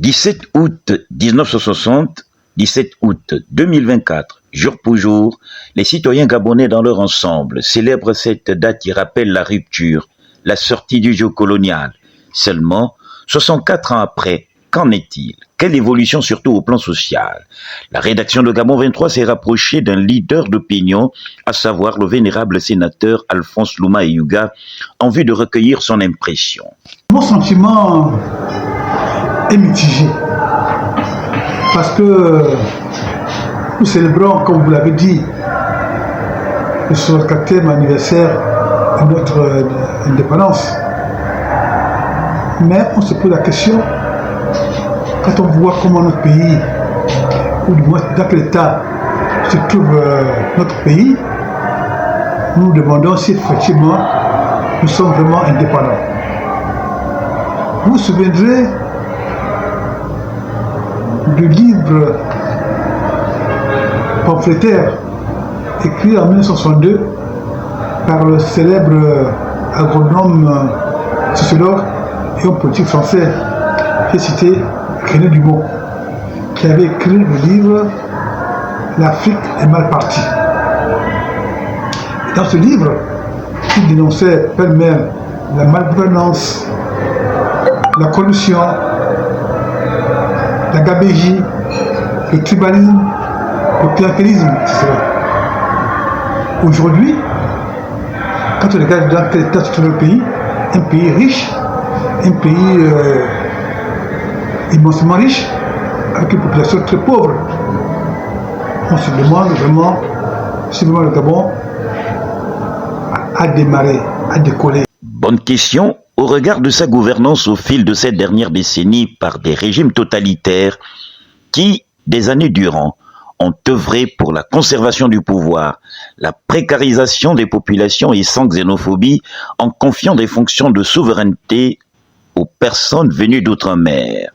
17 août 1960, 17 août 2024, jour pour jour, les citoyens gabonais dans leur ensemble célèbrent cette date qui rappelle la rupture, la sortie du joug colonial. Seulement, 64 ans après, qu'en est-il? Quelle évolution surtout au plan social? La rédaction de Gabon 23 s'est rapprochée d'un leader d'opinion, à savoir le vénérable sénateur Alphonse Louma Eyuga, en vue de recueillir son impression. Mon sentiment est mitigé, parce que nous célébrons, comme vous l'avez dit, le 64e anniversaire de notre indépendance. Mais on se pose la question, quand on voit comment notre pays, ou du moins dans quel état se trouve notre pays, nous nous demandons si effectivement nous sommes vraiment indépendants. Vous vous souviendrez du livre pamphlétaire écrit en 1962 par le célèbre agronome, sociologue et homme politique français, j'ai cité René Dumont, qui avait écrit le livre L'Afrique est mal partie. Dans ce livre, il dénonçait pêle-mêle la malgouvernance, la corruption, la gabégie, le tribalisme, le clientélisme, etc. Aujourd'hui, quand on regarde dans quel état se trouve le pays, un pays riche, un pays immensément riche, avec une population très pauvre, on se demande vraiment si vraiment le Gabon a démarré, a décollé. Bonne question. Au regard de sa gouvernance au fil de cette dernière décennie par des régimes totalitaires qui, des années durant, ont œuvré pour la conservation du pouvoir, la précarisation des populations et sans xénophobie, en confiant des fonctions de souveraineté aux personnes venues d'outre-mer.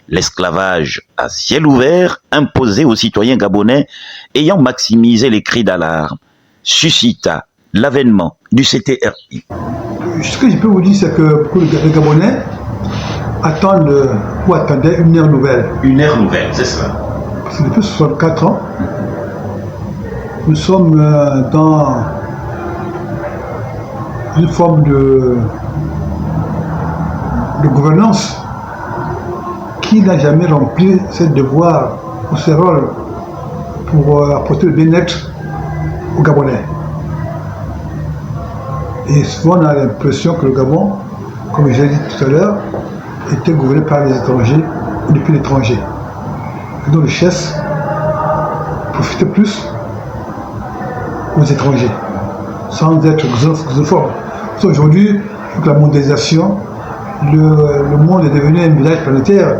L'esclavage à ciel ouvert imposé aux citoyens gabonais ayant maximisé les cris d'alarme suscita l'avènement du CTRI. Ce que je peux vous dire, c'est que beaucoup de Gabonais attendent ou attendaient une ère nouvelle. Une ère nouvelle, c'est ça. Parce que depuis 64 ans, nous sommes dans une forme de gouvernance qui n'a jamais rempli ses devoirs ou ses rôles pour apporter le bien-être aux Gabonais. Et souvent on a l'impression que le Gabon, comme j'ai dit tout à l'heure, était gouverné par les étrangers ou depuis l'étranger. Et donc les richesses profitaient plus aux étrangers, sans être xénophobes. Aujourd'hui, avec la mondialisation, le monde est devenu un village planétaire,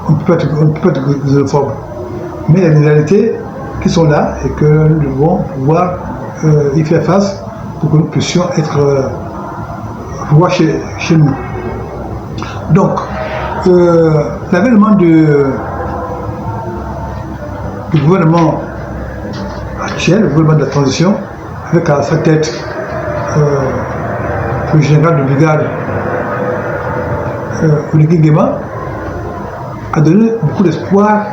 on ne peut pas être xénophobe. Mais il y a des réalités qui sont là et que nous devons pouvoir y faire face pour que nous puissions être rois chez nous. Donc, l'avènement du gouvernement actuel, le gouvernement de la transition, avec à sa tête le général de brigade Oligui Nguema, a donné beaucoup d'espoir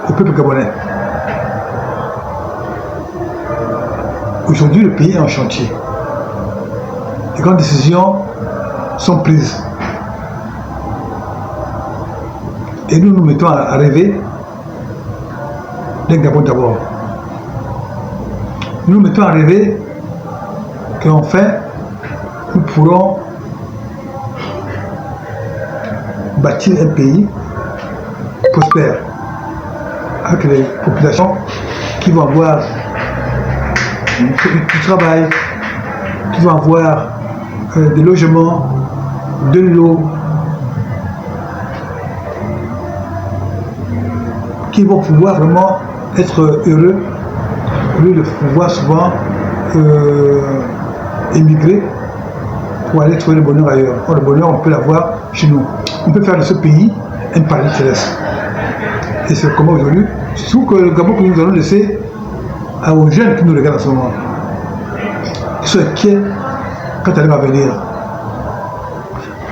au peuple gabonais. Aujourd'hui, le pays est en chantier. Les grandes décisions sont prises. Et nous nous mettons à rêver d'un Gabon d'abord. Nous nous mettons à rêver qu'enfin, nous pourrons bâtir un pays prospère, avec les populations qui vont avoir du travail, qui vont avoir des logements, de l'eau, qui vont pouvoir vraiment être heureux au lieu de pouvoir souvent émigrer pour aller trouver le bonheur ailleurs. Or, le bonheur, on peut l'avoir chez nous. On peut faire de ce pays un paradis terrestre. Et c'est comment aujourd'hui, surtout que le Gabon que nous allons laisser aux jeunes qui nous regardent en ce moment. Ils sont inquiets quand elle va venir.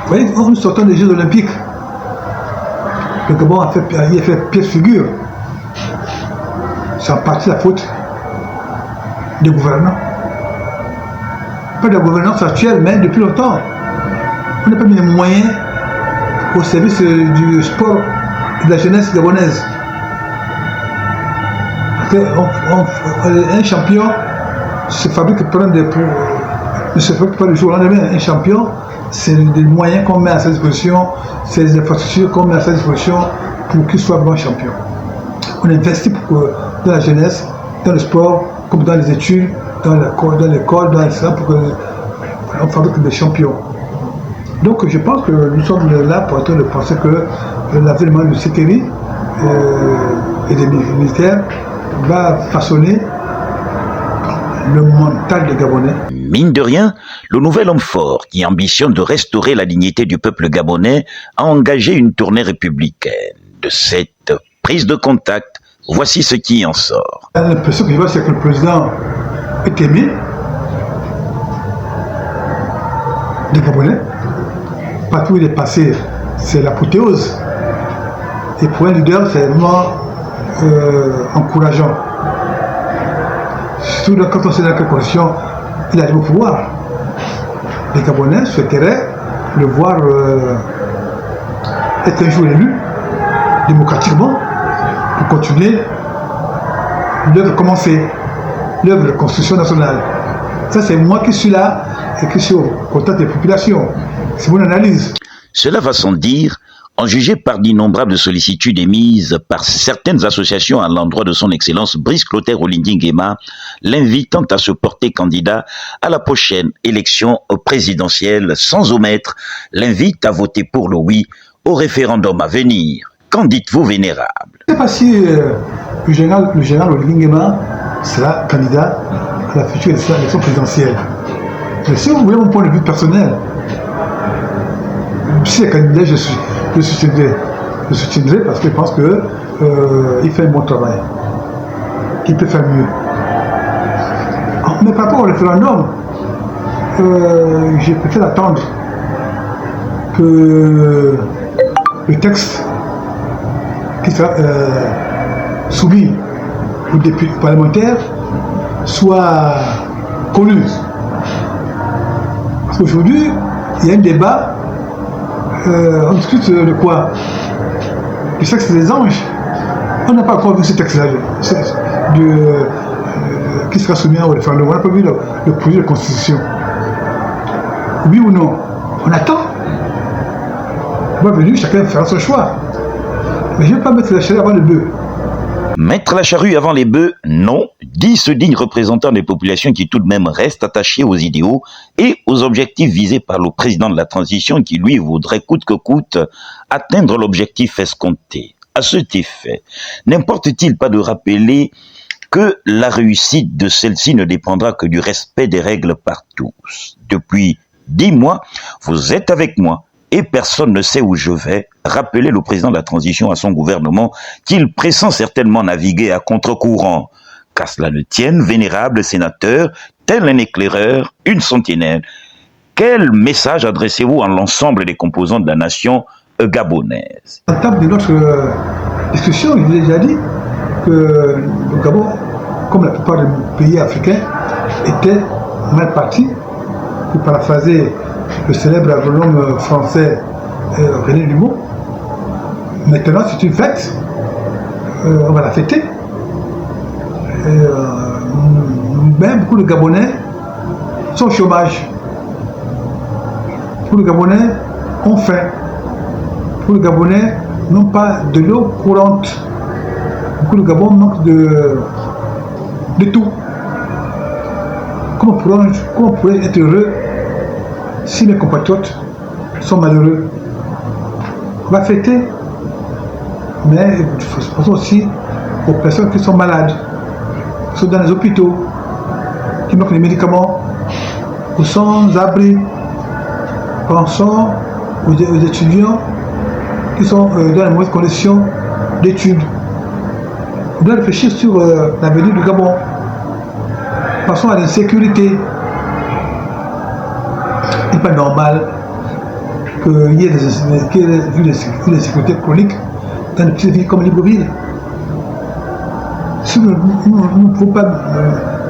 Vous voyez, nous sortons des Jeux Olympiques. le Gabon a fait pièce figure. C'est en partie la faute des gouvernants. Pas de la gouvernance actuelle, mais depuis longtemps. On n'a pas mis les moyens au service du sport et de la jeunesse gabonaise. Un champion se fabrique ne se fabrique pas du jour au lendemain. Un champion, c'est des moyens qu'on met à sa disposition, c'est des infrastructures qu'on met à sa disposition pour qu'il soit bon champion. On investit dans la jeunesse, dans le sport, comme dans les études, dans l'école, dans ça, pour qu'on fabrique des champions. Donc je pense que nous sommes là pour de penser que l'avènement du Sekeri et des militaires va façonner le mental des Gabonais. Mine de rien, le nouvel homme fort qui ambitionne de restaurer la dignité du peuple gabonais a engagé une tournée républicaine. De cette prise de contact, voici ce qui en sort. L'impression que je vois, c'est que le président est aimé des Gabonais. Partout où il est passé, c'est l'apothéose. Et pour un leader, c'est vraiment encourageant. Surtout quand on sait dans quelles conditions il arrive au pouvoir. Les Gabonais souhaiteraient le voir être un jour élu, démocratiquement, pour continuer l'œuvre commencée, l'œuvre de construction nationale. Ça, c'est moi qui suis là et qui suis au contact des populations. C'est mon analyse. Cela va sans dire, en jugé par d'innombrables sollicitudes émises par certaines associations à l'endroit de son Excellence Brice Clotaire Olindy Nguema, l'invitant à se porter candidat à la prochaine élection présidentielle, sans omettre l'invite à voter pour le oui au référendum à venir. Qu'en dites-vous, vénérable? Je ne sais pas si le général Olindy Nguema sera candidat à la future élection présidentielle. Mais si vous voulez mon point de vue personnel, si c'est candidat, je soutiendrai. Je soutiendrai parce que je pense qu'il fait un bon travail. Qu'il peut faire mieux. Mais par rapport au référendum, j'ai peut-être attendre que le texte qui sera soumis aux députés parlementaires soit connu. Parce qu'aujourd'hui, il y a un débat. On discute de quoi? Du sexe des anges. On n'a pas encore vu ce texte-là qui sera soumis au référendum. On n'a pas vu le projet de constitution. Oui ou non? On attend. On va venir, chacun fera son choix. Mais je ne vais pas mettre la charrue avant le bœuf. Mettre la charrue avant les bœufs, non, dit ce digne représentant des populations qui tout de même restent attachées aux idéaux et aux objectifs visés par le président de la transition qui lui voudrait coûte que coûte atteindre l'objectif escompté. À cet effet, n'importe-t-il pas de rappeler que la réussite de celle-ci ne dépendra que du respect des règles par tous. Depuis 10 mois, vous êtes avec moi et personne ne sait où je vais, rappeler le président de la transition à son gouvernement qu'il pressent certainement naviguer à contre-courant. Qu'à cela ne tienne, vénérable sénateur, tel un éclaireur, une sentinelle, quel message adressez-vous à l'ensemble des composants de la nation gabonaise? À la table de notre discussion, il vous a déjà dit que le Gabon, comme la plupart des pays africains, était mal parti. Pour paraphraser le célèbre agronome français René Dumont. Maintenant, c'est une fête. On va la fêter. Mais beaucoup de Gabonais sont au chômage. Beaucoup de Gabonais ont faim. Beaucoup de Gabonais n'ont pas de l'eau courante. Beaucoup de Gabon manquent de tout. Comment pourrait être heureux si mes compatriotes sont malheureux? On va fêter, mais pensons aussi aux personnes qui sont malades, qui sont dans les hôpitaux, qui manquent les médicaments, ou sans abri. Pensons aux étudiants qui sont dans les mauvaises conditions d'études. On doit réfléchir sur l'avenir du Gabon. Passons à l'insécurité. Il n'est pas normal qu'il y ait une insécurité chronique dans les petites villes comme Libreville. Si nous ne pouvons pas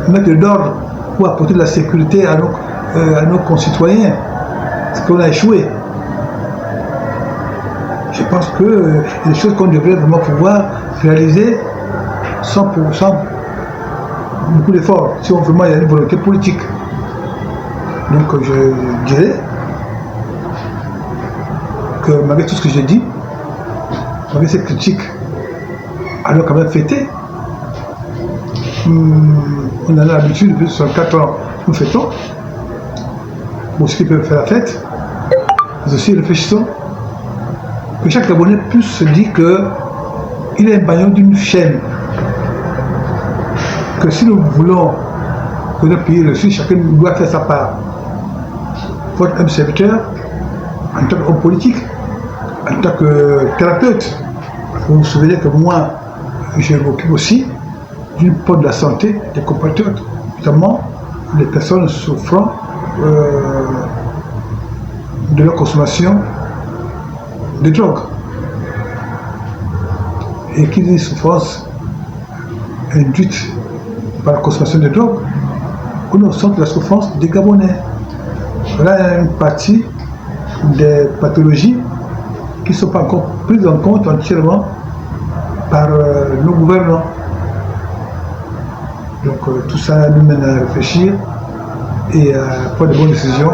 mettre de l'ordre pour apporter de la sécurité à nos concitoyens, c'est qu'on a échoué. Je pense que y a des choses qu'on devrait vraiment pouvoir réaliser sans beaucoup d'efforts, si vraiment il y a une volonté politique. Donc je dirais que malgré tout ce que j'ai dit, malgré ces critiques, alors quand même fêtées, on en a l'habitude depuis 64 ans, nous fêtons. Pour ceux qui peuvent faire la fête, mais aussi réfléchissons que chaque Gabonais puisse se dire qu'il est un maillon d'une chaîne. Que si nous voulons que notre pays réussisse, chacun doit faire sa part. Il faut être un serviteur en tant qu'homme politique, en tant que thérapeute. Vous vous souvenez que moi, je m'occupe aussi d'une part de la santé des compatriotes, notamment les personnes souffrant de leur consommation de drogue. Et qui dit souffrance induite par la consommation de drogue, on ressent la souffrance des Gabonais. Voilà une partie des pathologies qui ne sont pas encore prises en compte entièrement par nos gouvernants. Donc tout ça nous mène à réfléchir et à prendre de bonnes décisions